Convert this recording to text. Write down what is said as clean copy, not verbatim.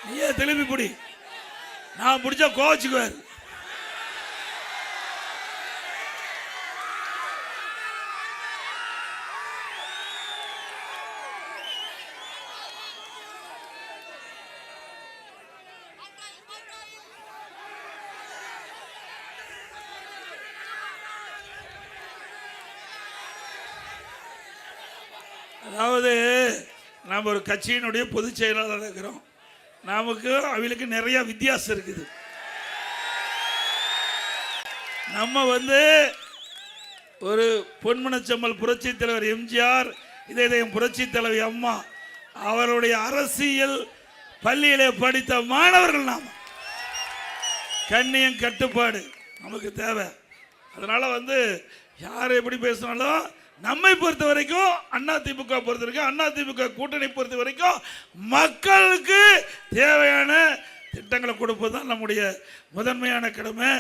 நீயே திரும்பி பிடி, நான் பிடிச்சா கோவச்சுக்குவார். அதாவது நாம் ஒரு கட்சியினுடைய பொதுச் செயலாளர் இருக்கிறோம். நமக்கு அவளுக்கு நிறைய வித்தியாசம் இருக்குது. நம்ம ஒரு பொன்மனச்செம்மல் புரட்சி தலைவர் எம்ஜிஆர், இதயம் புரட்சி தலைவி அம்மா அவருடைய அரசியல் பள்ளியிலே படித்த மாணவர்கள். நாம் கண்ணியம் கட்டுப்பாடு நமக்கு தேவை. அதனால யார் எப்படி பேசினாலும் நம்மை பொறுத்த வரைக்கும், அதிமுக பொறுத்த வரைக்கும், அதிமுக கூட்டணி பொறுத்த வரைக்கும் மக்களுக்கு தேவையான திட்டங்களை கொடுப்பது தான் நம்முடைய முதன்மையான கடமை.